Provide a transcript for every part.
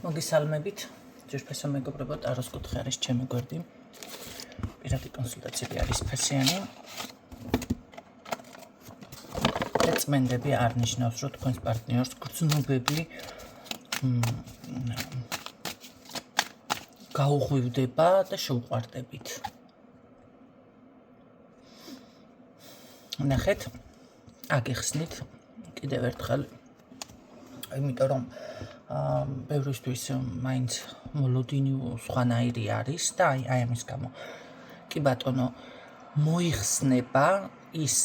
მოგესალმებით. ძირფესო მეგობრებო, ტაროს კუთხე არის ჩემი გვერდი. პირადი კონსულტაციები არის ფასიანი. წმენდები არ ნიშნავს, რომ თქვენს პარტნიორს გრძნობები გაუღვივდება და შეუყვარდებით. ნახეთ, აგიხსნით კიდევ ერთხელ, იმიტომ რომ ბევრისთვის მაინც მოლოდინი სხვანაირი არის და აი ამის გამო. კი ბატონო, მოიხსნება ის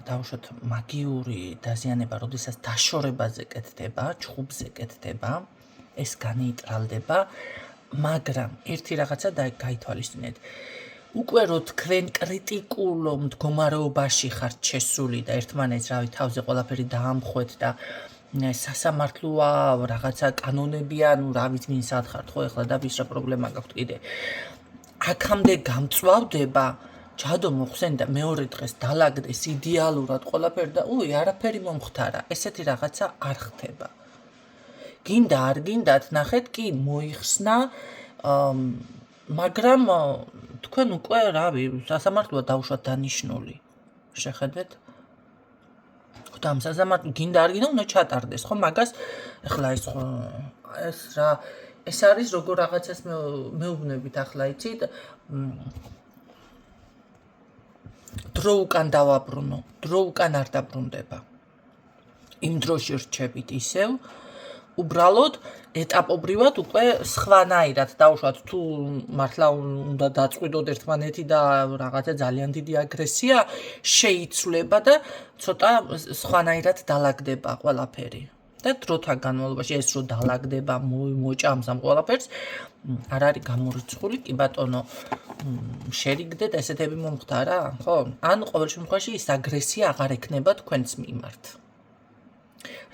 დავუშვათ მაგიური დაზიანება, როდესაც დაშორებაზე კეთდება, ჩხუბზე კეთდება, ეს განეიტრალდება, მაგრამ ერთი რაღაცა გაითვალისწინეთ. უკვე რო თქვენ კრიტიკულ მდგომარეობაში ხართ შესული და ერთმანეთს რავი თავზე ყველაფერი დაამხვეთ და სასამართლოა რაღაცა კანონებია, ნუ რა ვიცი ვინ სად ხართ ხო ეხლა და ვის რა პრობლემა გაქვთ კიდე. აქამდე გამწვავდება, ჯადო მოხსენდა მეორე დღეს დალაგდეს იდეალურად ყველაფერი და არაფერი მომხდარა. ესეთი რაღაცა არ ხდება. გინდა არ გინდათ, ნახეთ, კი მოიხსნა, მაგრამ თქვენ უკვე რავი, სასამართლოა დავუშვათ დანიშნული. შეხედეთ? და ამ სასამართლო გინდა არ გინდა უნდა ჩატარდეს, ხო? მაგას ეხლა ეს არის როგორ რაღაცას მეუბნებით ახლა იცით? დრო უკან დავაბრუნო, დრო უკან არ დაბრუნდება. იმ დროში რჩებით ისევ, უბრალოდ ეტაპობრივად უკვე სხვანაირად დავუშვათ თუ მართლა უნდა დაწყვიტოთ ერთმანეთი და რაღაცა ძალიან დიდი აგრესია შეიცვლება და ცოტა სხვანაირად დალაგდება ყველაფერი. და დროთა განმავლობაში ეს რო დალაგდება, მოჭამს ამ ყველაფერს, არ არის გამორიცხული, კი ბატონო, შერიგდეთ ესეთები მომხდარა, ხო? ან ყოველ შემთხვევაში ის აგრესია აღარ ექნება თქვენს მიმართ.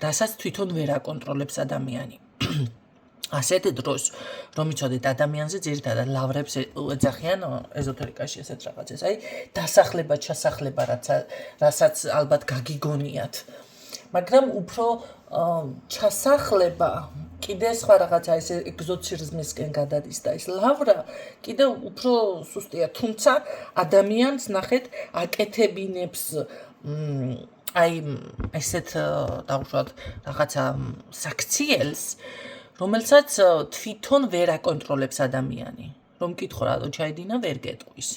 რასაც თვითონ ვერ აკონტროლებს ადამიანი. ასეთ დროს, რომ იცოდეთ ადამიანზე ძირითადად ლავრებს ეძახიან ეზოთერიკაში ესეთ რაღაცას, აი დასახლება, ჩასახლება, რასაც ალბათ გაგიგონიათ. მაგრამ უფრო ჩასახლება კიდე სხვა რაღაცა ეს ეგზორციზმისკენ გადადის და ეს ლავრა კიდე უფრო სუსტია, თუმცა ადამიანს ნახეთ აკეთებინებს აი ესეთ დავუშვათ რაღაცა საქციელს, რომელსაც თვითონ ვერ აკონტროლებს ადამიანი. რომ მკითხო რატო ჩაიდინა, ვერ გეტყვის.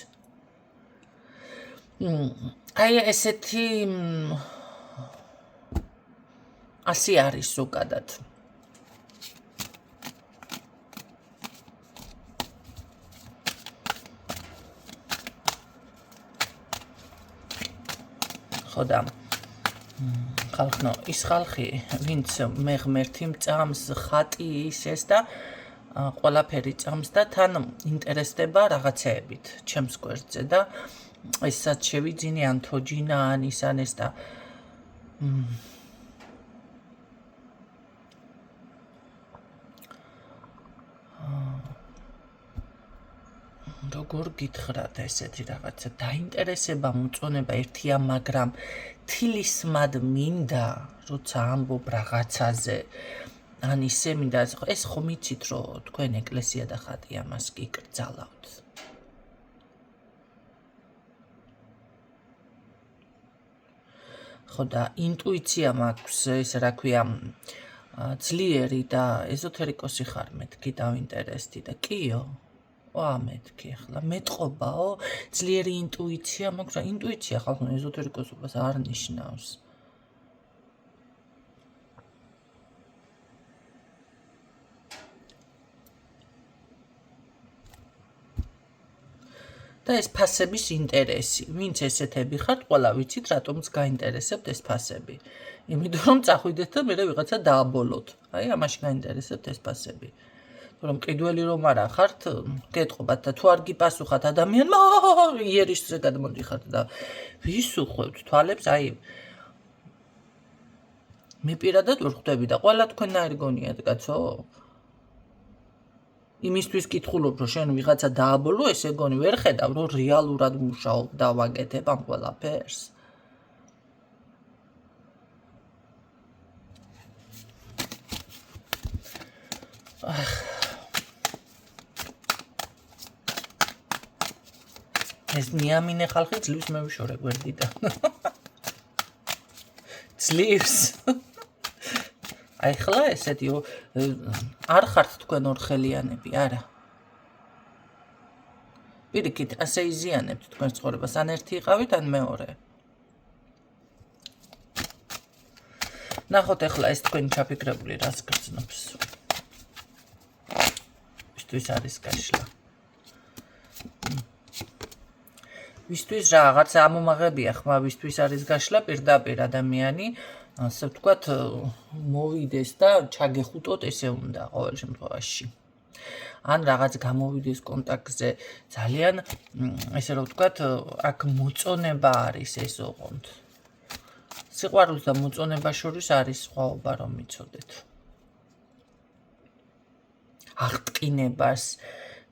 აი ესეთი ასე არის ზოგადად. ხოდა ხალხო, ის ხალხი, ვინც მე ღმერთი მწამს, ხატი ის და ყველაფერი წამს და თან ინტერესდება რაღაცეებით ჩემს გვერდზე და ესაც შევიძინე ან თოჯინა ან ის ან ეს და როგორ გითხრათ ესეთი რაღაცა დაინტერესება მოწონება ერთია, მაგრამ თილისმად მინდა, როცა ამბობ რაღაცაზე, ან ისე მინდა, ეს ხომ იცით, რომ თქვენ ეკლესია და ხატი ამას კი კრძალავთ. ხო და ინტუიცია მაქვს, ესე რა ქვია, ძლიერი და ეზოთერიკოსი ხარ მეთქი დავინტერესდი და კიო? მეთქი ახლა მეტყობაო, ძლიერი ინტუიცია მაქვს, ინტუიცია ხალხო ეზოთერიკოსობას არ ნიშნავს. და ეს ფასების ინტერესი, ვინც ესეთები ხართ, ყველა ვიცით, რატომაც გაინტერესებთ ეს ფასები. იმიტომ რომ წახვიდეთ და მე ვიღაცა დააბოლოთ. აი ამაში გაინტერესებთ ეს ფასები. რომ ყიდველი რომ არა ხართ, გეტყობათ და თუ არ გიპასუხათ ადამიანმა, იერიშზე გადმოდიხართ და ვის უხვევთ თვალებს, აი მე პირადად ვერ ხვდები და ყველა თქვენნაირი გონიათ, კაცო? იმისთვის კითხულობ, რომ შენ ვიღაცა დააბოლო, ესე გონი ვერ ხედავ, რომ რეალურად მუშაობ და ვაკეთებ ამ ყველაფერს. ეს მიამინე ხალხი ძლივს მე ვიშორე გვერდიდან. ძლივს. აი ხლა ესეთი არ ხართ თქვენ ორხელიანები, არა. პირიქით, ასე იზიანებთ თქვენ ცხოვრებას, ან ერთი იყავით, ან მეორე. ნახოთ ახლა ეს თქვენი ჩაფიქრებული რას გრძნობს. ვისთვის არის გაშლა. ვისთვის რაღაც ამომაღებია ხმა, ვისთვის არის გაშლა პირდაპირ ადამიანი, ასე ვთქვათ, მოვიდეს და ჩაგეხუტოთ ესე უნდა ყოველ შემთხვევაში. ან რაღაც გამოვიდეს კონტაქტზე ძალიან ესე რომ ვთქვათ, აქ მოწონება არის ეს ოღონდ. სიყვარულს და მოწონებას შორის არის სხვაობა რომ მიცოდეთ. აღტკინებას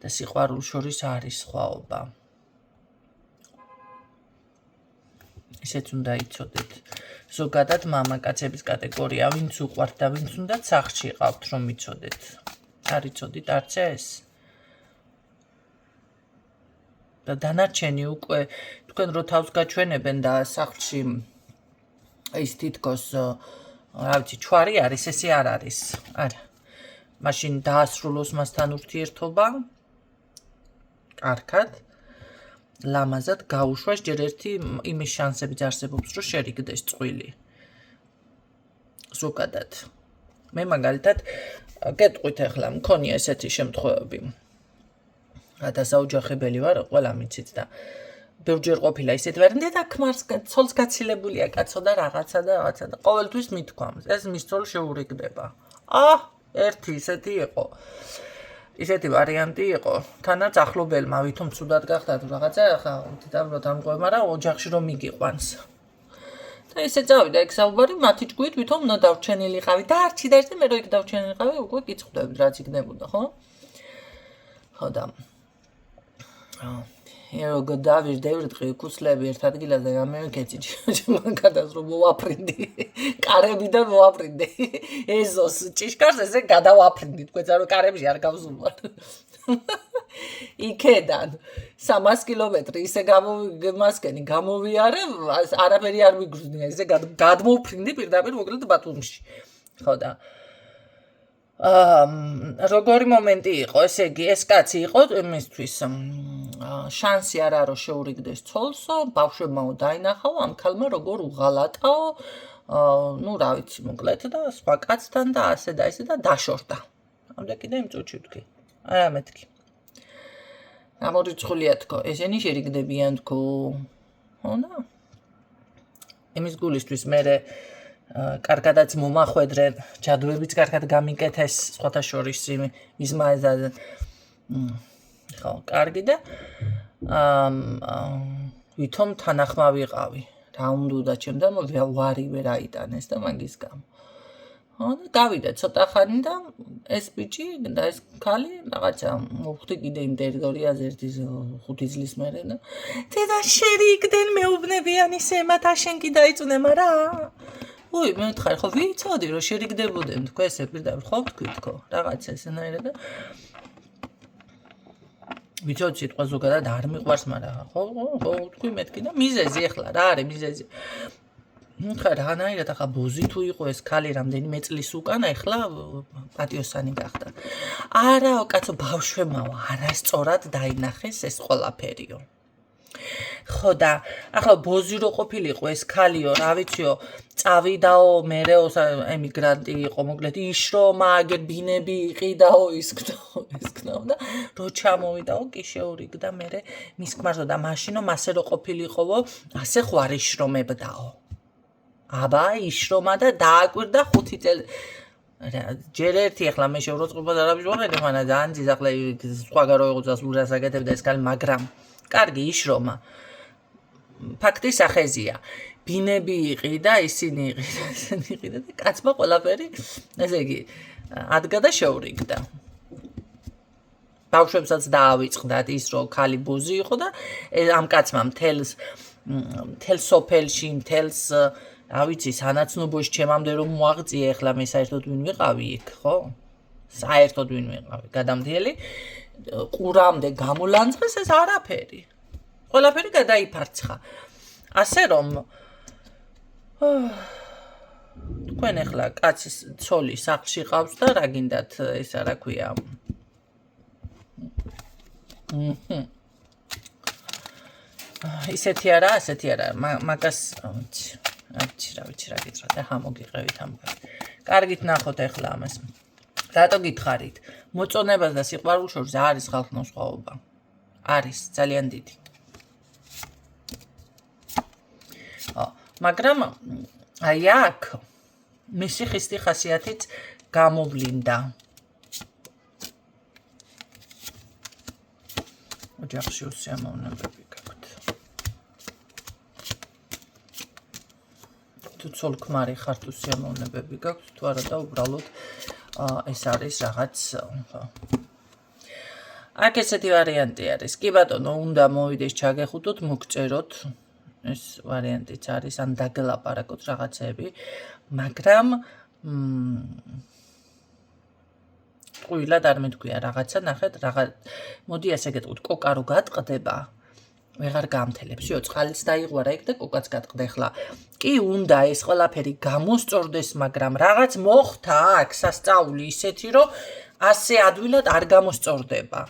და სიყვარულს შორის არის სხვაობა. ისეც უნდა იცოდეთ. ზოგადად მამაკაცების კატეგორია, ვინც უყვართ და ვინც უნდა სახლში იყავთ რომ იცოდეთ. არ იცოდით არც ეს? და დანარჩენი უკვე თქვენ რო თავს გაჩვენებენ და სახლში ის თითქოს რა ვიცი ჩვარი არის, ესე არ არის. არა. მაშინ დაასრულოს მასთან ურთიერთობა. კარგად. ლამაზად გაუშვას ჯერ ერთი იმის შანსებიც არსებობს, რომ შერიგდეს წყვილი. ზოგადად. მე მაგალითად გეტყვით ახლა, მქონია ესეთი შემთხვევები. დასაოჯახებელი ვარ, ყველა მიცით და ბევრჯერ ყოფილა ისეთ ვარიანტი და ქმარს ცოლს გაცილებულია კაცო და რაღაცა და ყოველთვის მithქვამს. ეს მის ცოლს შეურიგდება. ერთი ისეთი იყო. ისეთი ვარიანტი იყო. თანაც ახლობელმა ვითომ ცუდად გახდა თუ რაღაცა, ხა თითქოს დამყვება, მაგრამ ოჯახში რომ მიგიყვანს. და ესე წავიდა ეგ საუბარი მათი ჭკვით ვითომ უნდა დავრჩენილიყავი და არჩი და მე რო იქ დავრჩენილიყავი უკვე კიცხდებით რაც იქნებოდა, ხო? ხო და ეროგ დავირდევრიტყი ქუსლები ერთ ადგილას და გამევიქეცი მაგადას რომ მოვაფრინდი კარებიდან მოვაფრინდი ეზოს ჭიშკარს ესე გადავაფრინდი თქვენცა რომ კარებში არ გავზულვარ იქედან 300 კილომეტრი ისე გამომასკენი გამოვიარე არაფერი არ მიგრძნია ესე გადმოვფრინდი პირდაპირ მოკლედ ბათუმში ხო და როგორი მომენტი იყო, ესე იგი, ეს კაცი იყო იმისთვის შანსი არ არის შეურიგდეს ცოლსო, ბავშვებმაო დაინახაო, ამ ქალმა როგორ უღალატაო, ну, რა ვიცი, მოკლედ და სხვა კაცთან და ასე და ესე და დაშორდა. ამდე კიდე იმ წუთში ვთქი. არა მეთქი. გამორიცხულია თქო, ესენი შერიგდებიან თქო. ხო და იმის გულისთვის მერე კარგადაც მომახვედრენ, ჯადოებიც კარგად გამიკეთეს, სხვათა შორის მიზმაეზე. ხო, კარგი და ვითომ თანახმა ვიყავი. რა უნდა ჩემთან ვარივე რაიტანეს და მაგის გამო. ხო, და გავიდა ცოტა ხანი და ეს ბიჭი და ეს ქალი რაღაცა მოვხვდი კიდე იმ ტერიტორიაზე 1-5 წლის მერე და და შერიგდნენ მეუბნებიან ისე მათ შენ კი დაიწუნე, მაგრამ ой, მე ვთხარ, ხო ვიცოდი რომ შერიგდებოდნენ თქო ესე პირდაპირ ხო ვთქვი თქო, რაღაცა ესენაირად და ვიცოდი სიტყვა ზოგადად არ მიყვარს, მაგრამ ხო ვთქვი მეთქი და მიზეზი ახლა რა არის მიზეზი? ხა რანაირად ახლა ბოზი თუ იყო ეს ქალი რამდენიმე წლის უკან, ახლა პატიოსანი გახდა. არაო კაცო ბავშვებმაო არასწორად დაინახეს ეს ყველაფერიო. ხო და ახლა ბოზი რო ყოფილიყო ეს ქალიო, რა ვიციო, წავიდაო მერეო ემიგრანტი იყო, მოკლედ იშრომა, აგერ ბინები იყიდაო, ისქნაო და რო ჩამოვიდაო, კი შეურიგდა მერე მის ქმარსო და მაშინო მასე რო ყოფილიყოვო, ასე ხო არ იშრომებდაო. აბა იშრომა და დააკვირდა 5 წელი. ჯერ ერთი ახლა მე შევროწყობას არაფერს ვაღებდი, მაგრამ ძალიან ძის ახლა სხვა გაროიღუცას ლურას აკეთებდა ეს ქალი, მაგრამ კარგი იშრომა. ფაქტი სახეზია. ბინები იყიდა, ისინი იყიდა და კაცმა ყველაფერი, ესე იგი, ადგა და შეურიგდა. ბავშვებსაც დაავიწყდათ ის, რომ ქალი ბოზი იყო და ამ კაცმა მთელ სოფელში, მთელს რა ვიცი, სანაცნობოში ჩემამდე რომ მოაღწია, ახლა მე საერთოდ ვინ ვიყავი იქ, ხო? საერთოდ ვინ ვიყავი გადამდიელი ყურამდე გამოლანძღეს ეს არაფერი ყველაფერი გადაიფარცხა ასე რომ თქვენ ახლა კაცის ცოლი სახლში ყავს და რა გინდათ ესა რა ქვია ისეთი არა მაგას ვიცი რა გითხრათ ახლა მოგიყევით ამბავი კარგით ნახოთ ახლა ამას რატო გითხარით მოწონებას და სიყვარულს შორის არის ხალხნო სხვაობა არის ძალიან დიდი მაგრამ აი აქ მისი ხისტი ხასიათით გამოვლინდა ოჯახში უსიამოვნებები გაქვთ თუ ცოლ-ქმარი ხართ უსიამოვნებები გაქვთ თუ არა და უბრალოდ ეს არის რაღაც აქ ესეთი ვარიანტი არის კი ბატონო უნდა მოვიდეს ჩაგეხუტოთ მოგწეროთ ეს ვარიანტიც არის ან დაგელაპარაკოთ რაღაცები მაგრამ ტყუილად არ მეთქვია რაღაცა ნახეთ მოდი ასე გეტყვით კოკა რო გატყდება ვეღარ გამთელებს იო წყალიც დაიღვარა იქ და კოკაც გატყდა ხლა კი უნდა ეს ყველაფერი გამოსწორდეს მაგრამ რაღაც მოხდა აქ სასწაული ისეთი რომ ასე ადვილად არ გამოსწორდება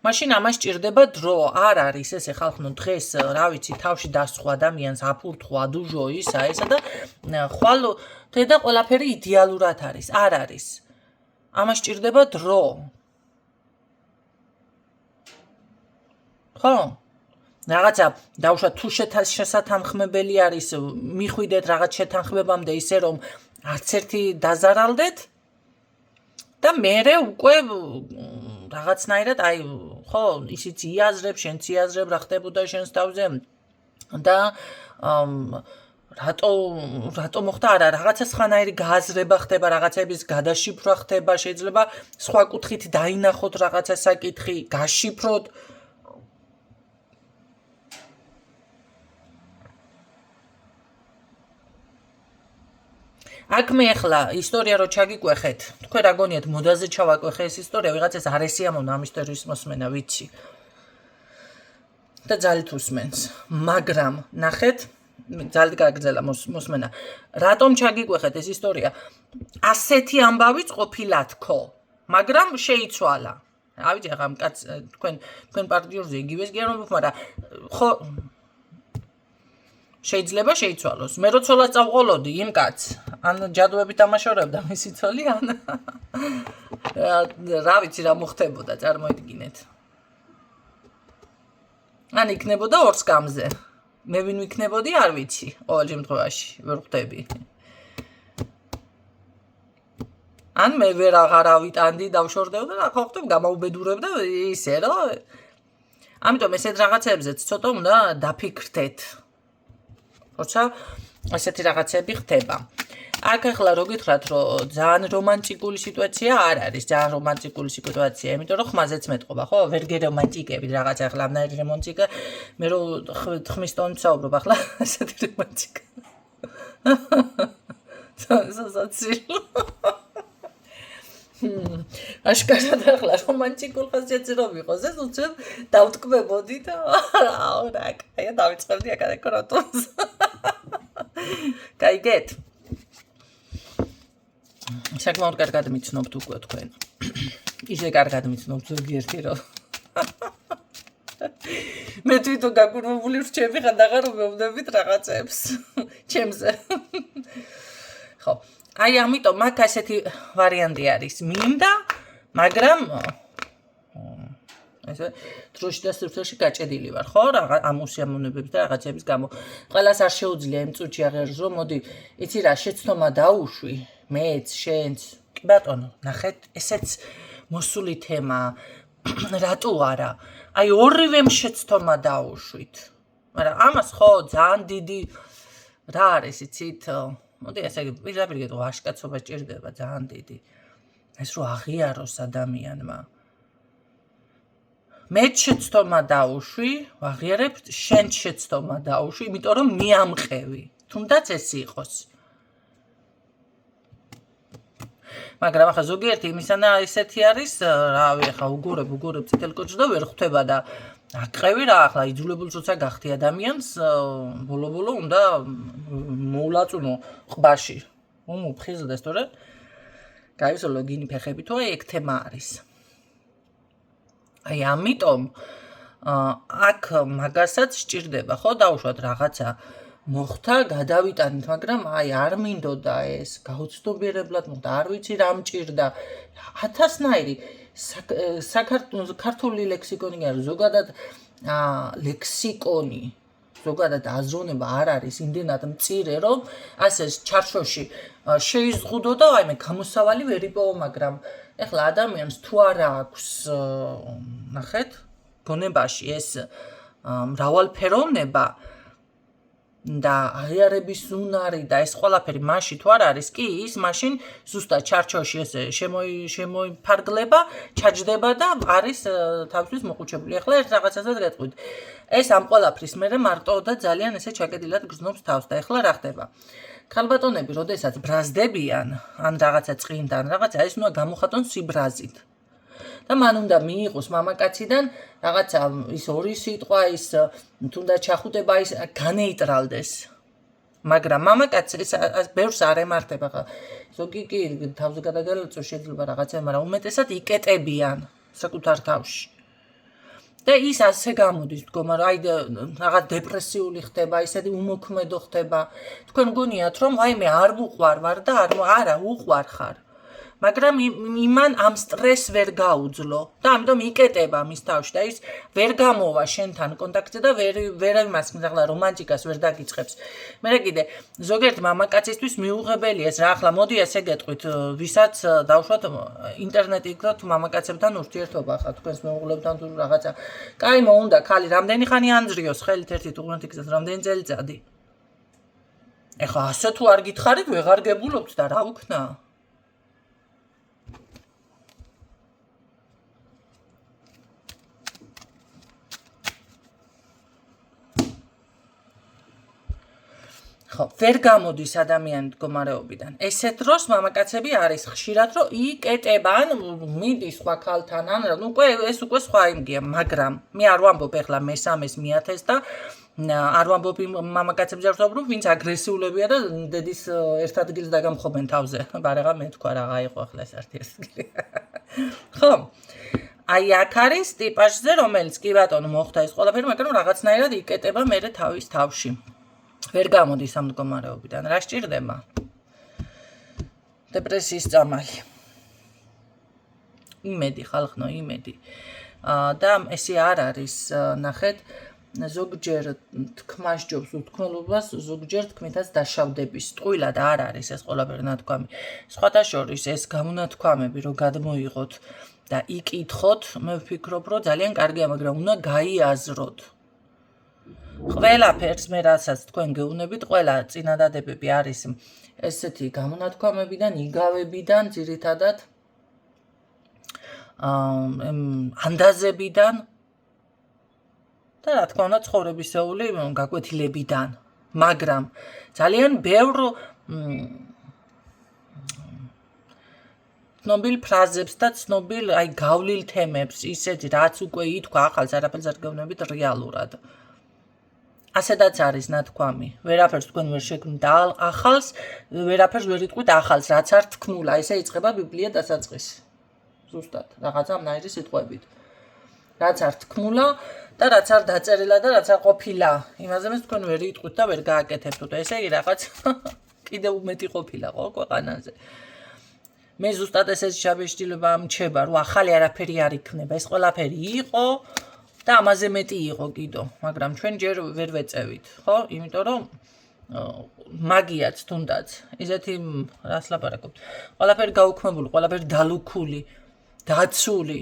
მაშინ ამას ჭირდება დრო არ არის ესე ხალხნო დღეს რა ვიცი თავში დასხვა ადამიანს აფურთხვა დუჟო ისა ესა და ხვალ და ყველაფერი იდეალურად არის არ არის ამას ჭირდება დრო ხო რაღაცა დავუშვათ თუ შესათანხმებელი არის მიხვიდეთ რაღაც შეთანხმებამდე ისე რომ არც ერთი დაზარალდეთ და მერე უკვე რაღაცნაირად აი ხო ისიც იაზრებ შენც იაზრებ რა ხდებოდა შენს თავზე და რატო მოხდა არა რაღაცა სხვანაირი გააზრება ხდება რაღაცების გადაშიფრვა ხდება შეიძლება სხვა კუთხით დაინახოთ რაღაცა საკითხი გაშიფროთ აქ მე ახლა ისტორია რო ჩაგიკვეხეთ თქვენ რა გონიათ მოდაზე ჩავაკვეხე ეს ისტორია ვიღაცას არ ესიამოვნა ამ ისტორიის მოსმენა ვიცი და ძალით უსმენს მაგრამ ნახეთ ძალით გაგრძელა მოსმენა რატომ ჩაგიკვეხეთ ეს ისტორია ასეთი ამბავიც ყოფილა თქო მაგრამ შეიცვალა რა ვიცი ახლა კაც თქვენ პარტიორზე იგივეს გიარობთ მაგრამ ხო შეიძლება შეიცვალოს მე რო ცოლად წავყოლოდი იმ კაც ან ჯადოები თამაშობდა მისი ცოლი ან რა ვიცი რა მოხდებოდა წარმოიდგინეთ ან იქნებოდა ორ სკამზე მე ვინ ვიქნებოდი არ ვიცი ყოველ შემთხვევაში ვერ ხვდები ან მე ვერ აღარ ავიტანდი დავშორდევ და რა ხოხტებ გამაუბედურებდა ისე რომ ამიტომ ესეთ რაღაცებზეც ცოტა უნდა დაფიქრდეთ როცა ასეთი რაღაცები ხდება აქ ახლა რო გითხრათ რომ ძალიან რომანტიკული სიტუაცია არ არის ძალიან რომანტიკული სიტუაცია იმიტომ რომ ხმაზეც მეტყობა ხო ვერ გერომანტიკებით რაღაც ახლა ამნაირი რომანტიკა მე რო ხმის ტონით საუბრობ ახლა ასეთი რომანტიკა აშკარად ახლა რომანტიკულ ხასიათზე რომ იყოს ეს უცებ დავტკბებოდი და რა კაია დავიწყებდი აკადემიკროტოს გაიგეთ საკმაოდ კარგად მიცნობთ უკვე თქვენ ისე კარგად მიცნობთ ზოგიერთი რომ მე თვითონ გაგურმებული რჩები ხანდახან რომ მევდებით რაღაცებს ჩემზე ხო აი ამიტომ მაგ ასეთი ვარიანტი არის მინდა მაგრამ ესე დროში და სივრცეში გაჭედილი ვარ ხო რა ამ უსიამოვნებების და რაღაცების გამო ყველას არ შეუძლია იმ წუთში აღიაროს რომ მოდი იცი რა შეცდომა დაუშვი მეც შენც კი ბატონო ნახეთ ესეც მოსული თემა რატო არა აი ორივემ შეცდომა დაუშვით მაგრამ ამას ხო ძალიან დიდი რა არის იცით მოდი ესე პირდაპირ გეტყვი ვაშკაცობა ჭირდება ძალიან დიდი ეს რო აღიაროს ადამიანმა მე შეცდომა დაუშვი ვაღიარებ შენ შეცდომა დაუშვი იმიტომ რომ მიამყევი თუნდაც ეს იყოს მაგრამ ახლა ზოგიერთი იმისანა ისეთი არის, რავი, ახლა უგურებ წითელ კოჭს და ვერ ხვდება და აკყევი რა, ახლა იძულებულს როცა გახდი ადამიანს, ბოლო-ბოლო უნდა მოულაწუნო ყბაში. მოფხიზდეს თორე გაიცოლო გინი ფეხები თუ აი ეგ თემა არის. აი ამიტომ აქ მაგასაც სჭირდება, ხო, დაუშვათ რაღაცა მოხდა, გადავიტანით, მაგრამ აი არ მინდოდა ეს, გაუცნობიერებლად მოხდა, არ ვიცი რა მჭირდა. 1000-ნაირი ქართული ლექსიკონი არის, ზოგადად ლექსიკონი, ზოგადად აზროვნება არ არის იმდენად მწირე, რომ ასე ჩარშოში შეიზღუდო და აი მე გამოსავალი ვერ იპოვო, მაგრამ ეხლა ადამიანს თუ არა აქვს, ნახეთ, გონებაში ეს მრავალფეროვნება და აღიარების უნარი და ეს ყველაფერი მასში თუ არ არის კი ის მაშინ ზუსტად ჩარჩოში ესე შემოიფარგლება, ჩაჯდება და არის თავისთვის მოყუჩებული. ახლა ერთ რაღაცასაც გეტყვით. ეს ამ ყველაფრის მერე მარტო და ძალიან ესე ჩაკეტილად გრძნობს თავს და ახლა რა ხდება? ქალბატონები, როდესაც ბრაზდებიან, ან რაღაცა წყინდა, ან რაღაცა, ეს უნდა გამოხატონ სიბრაზით. და მან უნდა მიიღოს მამაკაციდან რაღაცა ის ორი სიტყვა, ის თუნდაც ჩახუტება, ის განეიტრალდეს. მაგრამ მამაკაცს ეს ბევრს არ ემართება. ზოგი კი თავზე გადაგალოცო შეიძლება რაღაცა, მაგრამ უმეტესად იკეტებიან საკუთარ თავში. და ის ასე გამოდის, მდგომა, აი რაღაც დეპრესიული ხდება, ისეთი უმოქმედო ხდება. თქვენ გონიათ, რომ აი მე არ უყვარ ვარ და არა უყვარ ხარ. მაგრამ იმან ამ სტრესს ვერ გაუძლო და ამიტომ იკეტება მის თავში და ის ვერ გამოვა შენთან კონტაქტზე და ვერ იმას ახლა რომანტიკას ვერ დაგიწყებს. მე კიდე ზოგიერთ მამაკაცისთვის მიუღებელია ეს რა, ახლა მოდი ესე გეტყვით, ვისაც დავუშვათ ინტერნეტი გქონდათ მამაკაცებთან ურთიერთობა, ახლა თქვენს მეუღლებთან თუ რაღაცა. კაი მოუნდა ქალი რამდენი ხანი ანძრიოს ხელით ერთი ტურნეტი გზას რამდენი წელიწადი. ეხლა ასე თუ არ გითხარით, ვეღარ გებულობთ და რა ვქნა? ხო, ვერ გამოდის ადამიანი მდგომარეობიდან. ესეთ დროს მამაკაცები არის ხშირად, რომ იკეტება, ან მიდის სხვა ქალთან, ან ეს უკვე სხვა იმგია, მაგრამ მე არ ვამბობ ეხლა მესამეს, მეათეს და არ ვამბობ იმ მამაკაცებს რომ ვინც აგრესიულებია და დედის ერთ ადგილს დაგამხობენ თავზე. ბარაღა მე თქვა რაღა იყო ახლა ეს ერთი ადგილი. ხო. აი აქ არის ტიპაჟზე, რომელიც კი ბატონო მოხდა ეს ყველაფერი, მაგრამ რაღაცნაირად იკეტება მერე თავის თავში. ვერ გამოდის ამ მდგომარეობიდან. რა სჭირდება? დეპრესიის წამალი. იმედი, ხალხნო, იმედი. და ესე არ არის, ნახეთ, ზოგჯერ თქმა სჯობს უთქმელობას, ზოგჯერ თქმითაც დაშავდების. ტყუილად არ არის ეს ყველაფერი ნათქვამი. სხვათა შორის ეს გამონათქვამები რომ გადმოიღოთ და იკითხოთ, მე ვფიქრობ, რომ ძალიან კარგია, მაგრამ უნდა გაიაზროთ. ყველაფერს მე რასაც თქვენ გეუბნებით, ყველა წინადადებები არის ესეთი გამონათქვამებიდან, იგავებიდან, ძირითადად ანდაზებიდან და რა თქმა უნდა ცხოვრებისეული გაკვეთილებიდან, მაგრამ ძალიან ბევრ ცნობილ ფრაზებს და ცნობილ აი გავლილ თემებს, ისეთი რაც უკვე ითქვა, ახალს არაფერს არ გეუბნებით რეალურად. ასედაც არის ნათქვამი. ვერაფერს თქვენ ვერ შექმნით ახალს, ვერაფერს ვერ იტყვით ახალს, რაც არ თქმულა. ესე იწყება ბიბლია დასაწყისი. ზუსტად, რაღაცა ამნაირი სიტყვებით. რაც არ თქმულა და რაც არ დაწერილა და რაც არ ყოფილა. იმაზე მე თქვენ ვერ იტყვით და ვერ გააკეთებთ და ესე იგი რაღაც კიდევ უმეტი ყოფილა ხო ქვეყანაზე. მე ზუსტად ესე შაბეშტილება მჩება, რომ ახალი არაფერი არ იქნება. ეს ყველაფერი იყო და ამაზე მეტი იყო კიდო, მაგრამ ჩვენ ჯერ ვერ ვეწევით, ხო? იმიტომ რომ მაგიაც თუნდაც, ისეთი რას ლაპარაკობთ. ყველაფერი გაუქმებული, ყველაფერი დალუქული, დაცული.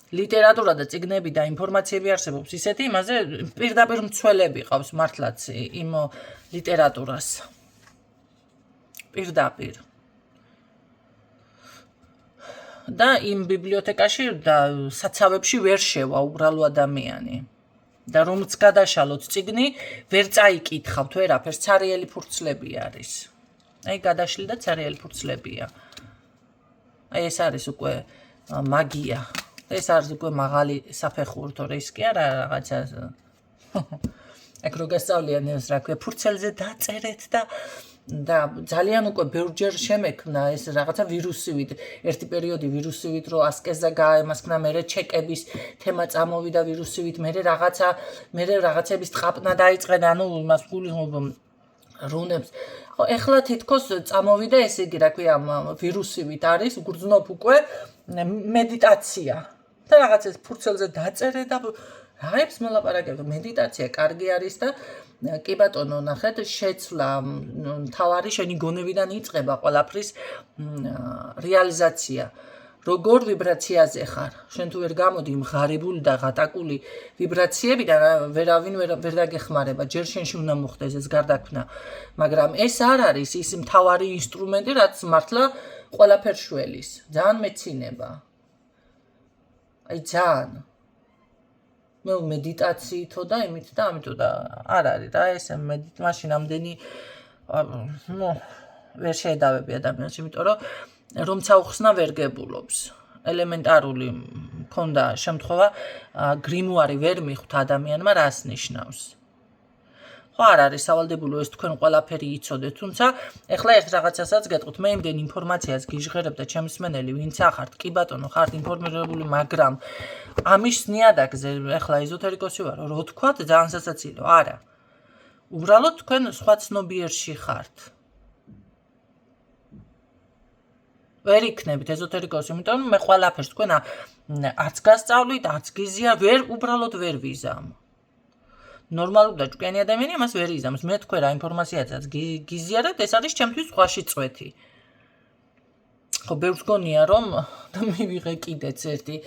ლიტერატურა და წიგნები და ინფორმაციები არსებობს ისეთი, იმაზე პირდაპირ მცველები ყავს მართლაც იმ ლიტერატურას. პირდაპირ. და იმ ბიბლიოთეკაში და საცავებში ვერ შევა უბრალო ადამიანი. და რომც გადაშალოთ წიგნი, ვერ წაიკითხავთ ვერაფერს, ცარიელი ფურცლები არის. აი გადაშლი და ცარიელი ფურცლებია. აი ეს არის უკვე მაგია. ეს არის უკვე მაღალი საფეხურთო რისკი არა რაღაცა. ეგ რო გასწავლიან ეს რა ქვია ფურცელზე დაწერეთ და ძალიან უკვე ბევრჯერ შემექმნა ეს რაღაცა ვირუსივით ერთი პერიოდი ვირუსივით რო ასკეზა გაემასქნა მერე ჩეკების თემა წამოვიდა ვირუსივით მერე რაღაცების ტყაპნა დაიწყეს ანუ იმას გული რუნებს ეხლა თითქოს წამოვიდა ესე იგი რა ქვია ვირუსივით არის გრძნობ უკვე მედიტაცია და რაღაცას ფურცელზე დაწერე და რაებს მოლაპარაკებთ მედიტაცია კარგი არის და კი ბატონო ნახეთ შეცვლა თავარი შენი გონებიდან იწყება ყველაფრის რეალიზაცია როგორ ვიბრაციაზე ხარ შენ თუ ვერ გამოდი მღარებული და ღატაკული ვიბრაციებიდან ვერავინ ვერ დაგეხმარება ჯერ შენში უნდა მოხდეს ეს გარდაქმნა მაგრამ ეს არ არის ის მთავარი ინსტრუმენტი რაც მართლა ყველაფერს შველის ძალიან მეცინება აი ძალიან მე მედიტაციითო და იმით და ამიტომ და არ არის რა ეს მაშინ ამდენი ვერ შეედავები ადამიანს იმიტომ რომ ცაუხსნა ვერ გებულობს ელემენტარული მქონდა შემთხვევა გრიმუარი ვერ მიხვთ ადამიანმა რას ნიშნავს ხო არ არის სავალდებულო ეს თქვენ ყველაფერი იცოდეთ თუმცა ეხლა ერთ რაღაცასაც გეტყვით მე იმდენ ინფორმაციას გიჟღერებ და ჩემს მენელი ვინც ახართ კი ბატონო ხართ ინფორმირებული მაგრამ ამის ნიადაგზე ეხლა ეზოთერიკოსი ვარო რო თქვათ ძალიან სასაცილო არა უბრალოდ თქვენ სხვა ცნობიერში ხართ ვერ იქნებით ეზოთერიკოსი იმიტომ მე ყველაფერს თქვენ არც გასწავლით არც გიზია უბრალოდ ვერ ვიზამ ნორმალურ და ჭკვიანი ადამიანი ამას ვერ იზამს მე თქვენ რა ინფორმაციაცაც გიზიარებთ ეს არის ჩემთვის სხვაში წვეთი ხო ბევრს გონია რომ და მივიღე კიდეც ერთი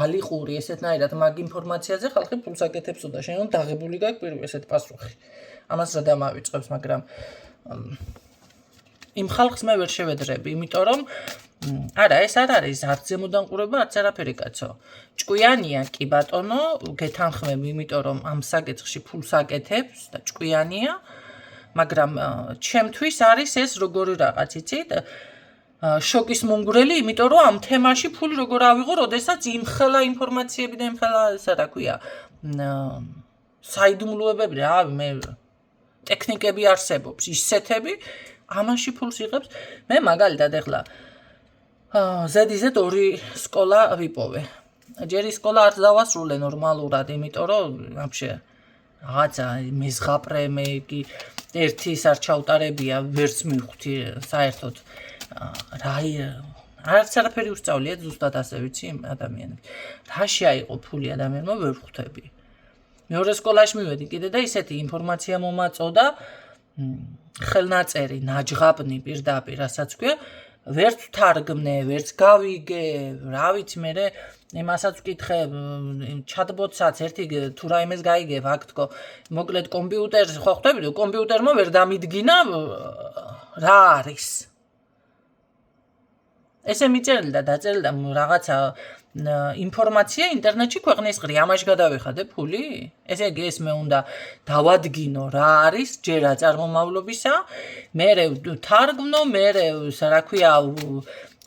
ალიყური ესეთნაირად მაგ ინფორმაციაზე ხალხი ფულს აკეთებსო და შენ დაღებული გაქვს პირველ ესეთ პასუხი ამას რა დამავიწყებს მაგრამ იმ ხალხს მე ვერ შევედრები იმიტომ რომ არა ეს არ არის არც ზემოდანყურება არც არაფერი კაცო ჭკვიანია კი ბატონო გეთანხმები იმიტომ რომ ამ საკითხში ფულს აკეთებს და ჭკვიანია მაგრამ ჩემთვის არის ეს როგორი რაღაც იცით შოკის მომგვრელი იმიტომ რომ ამ თემაში ფული როგორ ავიღო როდესაც იმხელა ინფორმაციები და იმხელა ესა რა ქვია საიდუმლოებები რა მე ტექნიკები არსებობს ისეთები ამაში ფულს იღებს მე მაგალითად ეხლა ზედიზედ 2 სკოლა ვიპოვე ჯერი სკოლა არ დავასრულე ნორმალურად იმიტომ რომ ვაფშე რაღაცა მეზღაპრე მე კი ერთი ის არ ჩაუტარებია ვერც მივხვდი საერთოდ რაი არც არაფერი უსწავლია ზუსტად ასე ვიცი ადამიანები რაში აიღო ფული ადამიანმა ვერ ხვდები მეორე სკოლაში მივედი კიდე და ისეთი ინფორმაცია მომაწოდა ხელნაწერი ნაჯღაპნი პირდაპირ რასაც ქვია ვერც თარგმნე ვერც გავიგე რა ვიცი მე იმასაც ვკითხე ჩატბოტსაც ერთი თუ რაიმეს გაიგე ფაქტკო მოკლედ კომპიუტერს ხო ხვდები კომპიუტერმა ვერ დამიდგინა რა არის ესე მიწერილ და დაწერილ და რაღაცა ინფორმაცია ინტერნეტში ქვეყნის ყრი ამაში გადავიხადე ფული ესე იგი ეს მე უნდა დავადგინო რა არის ჯერა წარმომავლობისა მე თარგმნო მე რა ქვია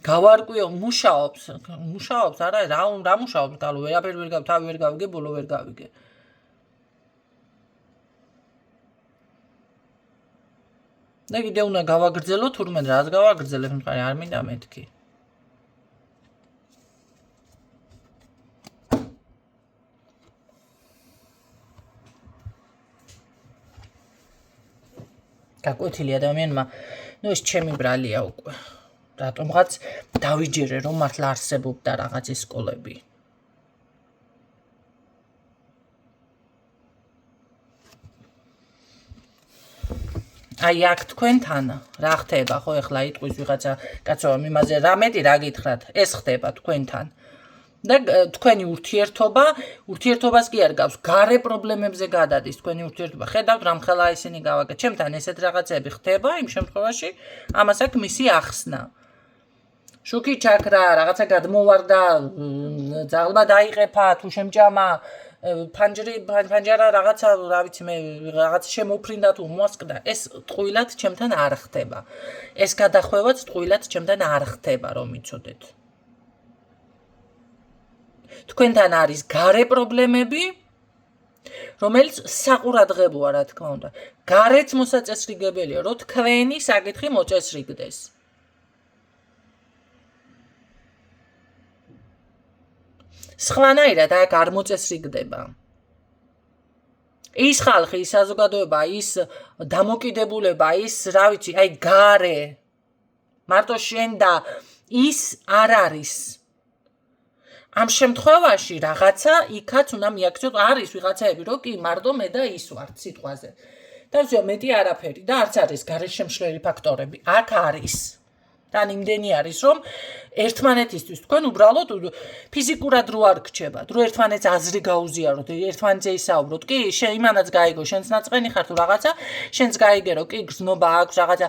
გავარკვიო მუშაობს არა რა მუშაობს გალო ვერაფერი ვერ გავ თავი ვერ გავიგე ბოლო ვერ გავიგე და კიდე უნდა გავაგრძელო თურმე რას გავაგრძელებ მყარი არ მინდა მეთქი გაკვეთილი ადამიანმა ნუ ეს ჩემი ბრალია უკვე რატომღაც დავიჯერე რომ მართლა არსებობდა რაღაც ის სკოლები აი აქ თქვენთან რა ხდება ხო ეხლა იტყვის ვიღაცა კაცო იმაზე რა მეტი რა გითხრათ ეს ხდება თქვენთან და თქვენი ურთიერთობას კი არ გავს გარე პრობლემებზე გადადის თქვენი ურთიერთობა ხედავთ რამხელა ისინი გავაკეთე ჩემთან ესეთ რაღაცები ხდება იმ შემთხვევაში ამას აქვს მისი ახსნა შუქი ჩაქრა რაღაცა გადმოვარდა ძაღლმა დაიყეფა თუ შემჭამა ფანჯარა რაღაცა, რა ვიცი მე, რაღაც შემოფრინდა თუ მოსკდა, ეს ტყუილად ჩემთან არ ხდება. ეს გადახვევაც ტყუილად ჩემთან არ ხდება, რომ იცოდეთ. თქვენთან არის გარე პრობლემები, რომელიც საყურადღებოა, რა თქმა უნდა. გარეთ მოსაწესრიგებელია, რომ თქვენი საკითხი მოწესრიგდეს. სხვანაირად აქ არ მოწესრიგდება. ის ხალხი, ის საზოგადოება, ის დამოკიდებულება, ის, რა ვიცი, აი გარე, მარტო შენ და ის არ არის. ამ შემთხვევაში რაღაცა იქაც უნდა მიაქციოთ, არის ვიღაცაები, რომ კი მარტო მე და ის ვართ სიტყვაზე. და მეტი არაფერი და არც არის გარშემშლელი ფაქტორები. აქ არის. და იმდენი არის, რომ ერთმანეთისთვის თქვენ უბრალოდ ფიზიკურად რო არ გრჩებათ, რო ერთმანეთს აზრი გაუზიაროთ, ერთმანეთზე ისაუბროთ, კი, იმანაც გაიგო, შენც ნაწყენი ხარ თუ რაღაცა, შენც გაიგერო, კი, გზნობა აქვს რაღაცა,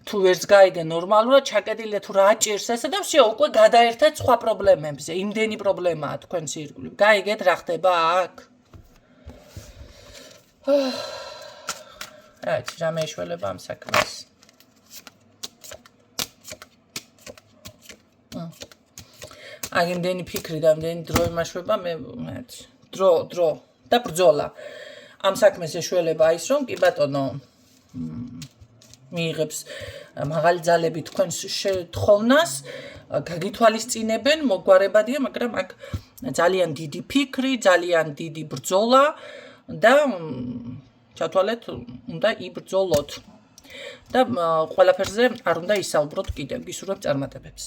თუ ვერც გაიგე ნორმალურად, ჩაკეტილე თუ რა ჭირს ესე და всё, უკვე გადაერთეთ სხვა პრობლემებზე. იმდენი პრობლემაა თქვენს ირგვლივ. გაიგეთ რა ხდება აქ? რაც რა მეშველება ამ საქმეს. აი იმდენი ფიქრი და იმდენი დრო იმაშვება მე დრო და ბრძოლა ამ საქმეს ეშველება ის რომ კი ბატონო მიიღებს მაღალი ძალები თქვენს შეთხოვნას გაგითვალისწინებენ მოგვარებადია მაგრამ აქ ძალიან დიდი ფიქრი ძალიან დიდი ბრძოლა და ჩათვალეთ უნდა იბრძოლოთ და ყველაფერზე არ უნდა ისაუბროთ კიდევ გისურვებ წარმატებებს